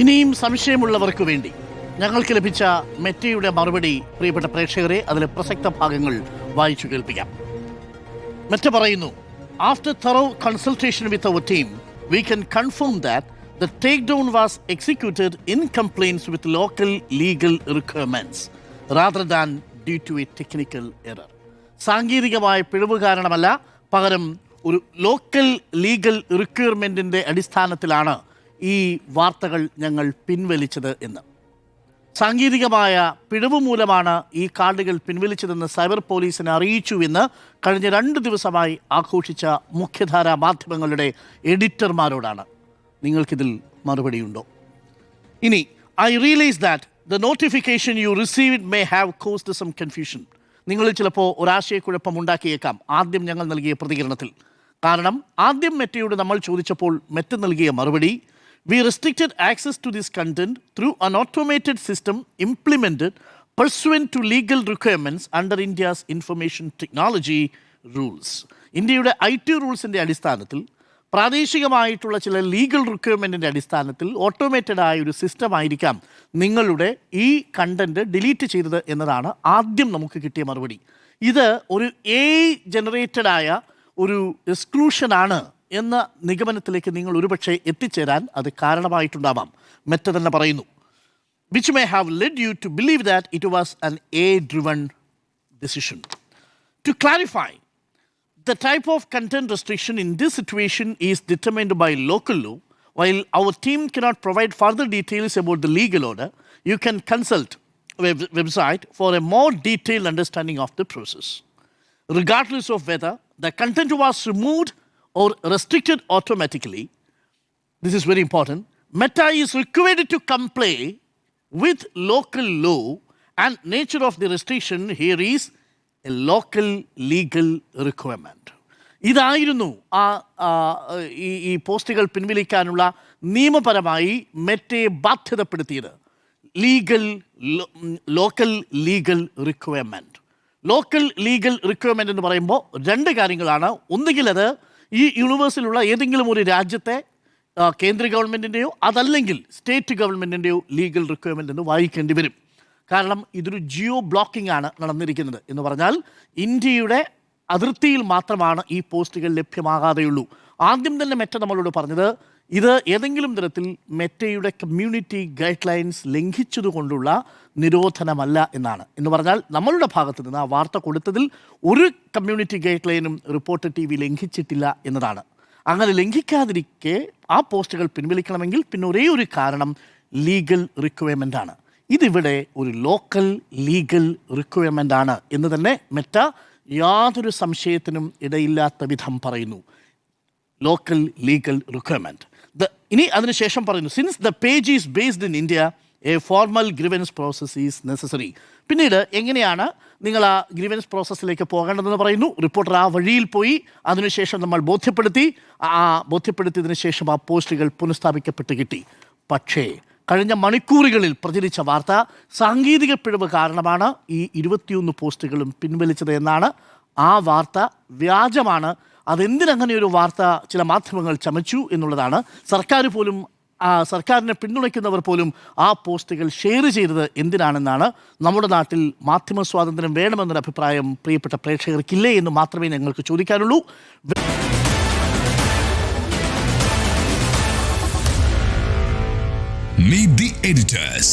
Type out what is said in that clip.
ഇനിയും സംശയമുള്ളവർക്ക് വേണ്ടി ഞങ്ങൾക്ക് ലഭിച്ച മെറ്റയുടെ മറുപടി പ്രിയപ്പെട്ട പ്രേക്ഷകരെ അതിലെ പ്രസക്ത ഭാഗങ്ങൾ വായിച്ചു കേൾപ്പിക്കാം. മെറ്റ പറയുന്നു, after thorough consultation with our team, we can confirm that the takedown was executed in compliance with local legal requirements rather than due to a technical error. സാങ്കേതികമായ പിഴവ് കാരണമല്ല, പകരം ഒരു ലോക്കൽ ലീഗൽ റിക്വയർമെൻറ്റിൻ്റെ അടിസ്ഥാനത്തിലാണ് ഈ വാർത്തകൾ ഞങ്ങൾ പിൻവലിച്ചത് എന്ന്. സാങ്കേതികമായ പിഴവ് മൂലമാണ് ഈ കാർഡുകൾ പിൻവലിച്ചതെന്ന് സൈബർ പോലീസിനെ അറിയിച്ചുവെന്ന് കഴിഞ്ഞ 2 ദിവസമായി ആഘോഷിച്ച മുഖ്യധാരാ മാധ്യമങ്ങളുടെ എഡിറ്റർമാരോടാണ്. നിങ്ങൾക്കിതിൽ മറുപടിയുണ്ടോ? ഇനി, I realise that the notification you received may have caused some confusion. നിങ്ങളിൽ ചിലപ്പോൾ ഒരാശയക്കുഴപ്പം ഉണ്ടാക്കിയേക്കാം ആദ്യം ഞങ്ങൾ നൽകിയ പ്രതികരണത്തിൽ. കാരണം ആദ്യം മെറ്റയോട് നമ്മൾ ചോദിച്ചപ്പോൾ മെറ്റ നൽകിയ മറുപടി, we restricted access to this content through an automated system implemented pursuant to legal requirements under India's information technology rules. ഇന്ത്യയുടെ IT റൂൾസിൻ്റെ അടിസ്ഥാനത്തിൽ, പ്രാദേശികമായിട്ടുള്ള ചില ലീഗൽ റിക്വയർമെൻറ്റിൻ്റെ അടിസ്ഥാനത്തിൽ ഓട്ടോമേറ്റഡ് ആയ ഒരു സിസ്റ്റം ആയിരിക്കാം നിങ്ങളുടെ ഈ കണ്ടൻറ്റ് ഡിലീറ്റ് ചെയ്തത് എന്നതാണ് ആദ്യം നമുക്ക് കിട്ടിയ മറുപടി. ഇത് ഒരു AI ജനറേറ്റഡ് ആയ ഒരു എക്സ്ക്ലൂഷനാണ് എന്ന നിഗമനത്തിലേക്ക് നിങ്ങൾ ഒരുപക്ഷെ എത്തിച്ചേരാൻ അത് കാരണമായിട്ടുണ്ടാവാം. മെറ്റ തന്നെ പറയുന്നു, which may have led you to believe that it was an AI-driven decision. To clarify, the type of content restriction in this situation is determined by local law. While our team cannot provide further details about the legal order, you can consult website for a more detailed understanding of the process. Regardless of whether the content was removed or restricted automatically, this is very important, Meta is required to comply with local law, and nature of the restriction here is a local legal requirement. ഇതായിരുന്നു ഈ പോസ്റ്റുകൾ പിൻവലിക്കാനുള്ള നിയമപരമായി മെറ്റയെ ബാധ്യതപ്പെടുത്തിയത്. Local legal requirement. Local legal requirement എന്ന് പറയുമ്പോൾ 2 കാര്യങ്ങളാണ്. ഒന്നുകിൽ അത് ഈ യൂണിവേഴ്സിലുള്ള ഏതെങ്കിലും ഒരു രാജ്യത്തെ കേന്ദ്ര ഗവൺമെൻറ്റിൻ്റെയോ അതല്ലെങ്കിൽ സ്റ്റേറ്റ് ഗവൺമെൻറ്റിൻ്റെയോ ലീഗൽ റിക്വയർമെൻ്റ് എന്ന് വായിക്കേണ്ടി വരും. കാരണം ഇതൊരു ജിയോ ബ്ലോക്കിംഗ് ആണ് നടന്നിരിക്കുന്നത്. എന്ന് പറഞ്ഞാൽ ഇന്ത്യയുടെ അതിർത്തിയിൽ മാത്രമാണ് ഈ പോസ്റ്റുകൾ ലഭ്യമാകാതെയുള്ളൂ. ആദ്യം തന്നെ മെറ്റ നമ്മളോട് പറഞ്ഞത് ഇത് ഏതെങ്കിലും തരത്തിൽ മെറ്റയുടെ കമ്മ്യൂണിറ്റി ഗൈഡ് ലൈൻസ് ലംഘിച്ചതുകൊണ്ടുള്ള നിരോധനമല്ല എന്നാണ്. എന്ന് പറഞ്ഞാൽ നമ്മളുടെ ഭാഗത്ത് നിന്ന് ആ വാർത്ത കൊടുത്തതിൽ ഒരു കമ്മ്യൂണിറ്റി ഗൈഡ് ലൈനും റിപ്പോർട്ടർ TV ലംഘിച്ചിട്ടില്ല എന്നതാണ്. അങ്ങനെ ലംഘിക്കാതിരിക്കെ ആ പോസ്റ്റുകൾ പിൻവലിക്കണമെങ്കിൽ പിന്നെ ഒരേ ഒരു കാരണം ലീഗൽ റിക്വയർമെൻ്റ് ആണ്. ഇതിവിടെ ഒരു ലോക്കൽ ലീഗൽ റിക്വയർമെൻ്റ് ആണ് എന്ന് തന്നെ മെറ്റ യാതൊരു സംശയത്തിനും ഇടയില്ലാത്ത വിധം പറയുന്നു. Local legal requirement. ഇനി അതിനുശേഷം പറയുന്നു, since the page is based in India, A formal grievance process is necessary. പിന്നീട് എങ്ങനെയാണ് നിങ്ങൾ ആ ഗ്രീവൻസ് പ്രോസസ്സിലേക്ക് പോകേണ്ടതെന്ന് പറയുന്നു. റിപ്പോർട്ടർ ആ വഴിയിൽ പോയി അതിനുശേഷം നമ്മൾ ബോധ്യപ്പെടുത്തിയതിനു ശേഷം ആ പോസ്റ്റുകൾ പുനഃസ്ഥാപിക്കപ്പെട്ട് കിട്ടി. പക്ഷേ കഴിഞ്ഞ മണിക്കൂറുകളിൽ പ്രചരിച്ച വാർത്ത സാങ്കേതിക പിഴവ് കാരണമാണ് ഈ 21 പോസ്റ്റുകളും പിൻവലിച്ചത് എന്നാണ്. ആ വാർത്ത വ്യാജമാണ്. അതെന്തിനങ്ങനെ ഒരു വാർത്ത ചില മാധ്യമങ്ങൾ ചമച്ചു എന്നുള്ളതാണ്. സർക്കാരിനെ പിന്തുണയ്ക്കുന്നവർ പോലും ആ പോസ്റ്റുകൾ ഷെയർ ചെയ്തത് എന്തിനാണെന്നാണ്. നമ്മുടെ നാട്ടിൽ മാധ്യമ സ്വാതന്ത്ര്യം വേണമെന്നൊരു അഭിപ്രായം പ്രിയപ്പെട്ട പ്രേക്ഷകർക്കില്ലേ എന്ന് മാത്രമേ ഞങ്ങൾക്ക് ചോദിക്കാനുള്ളൂ. Meet the editors.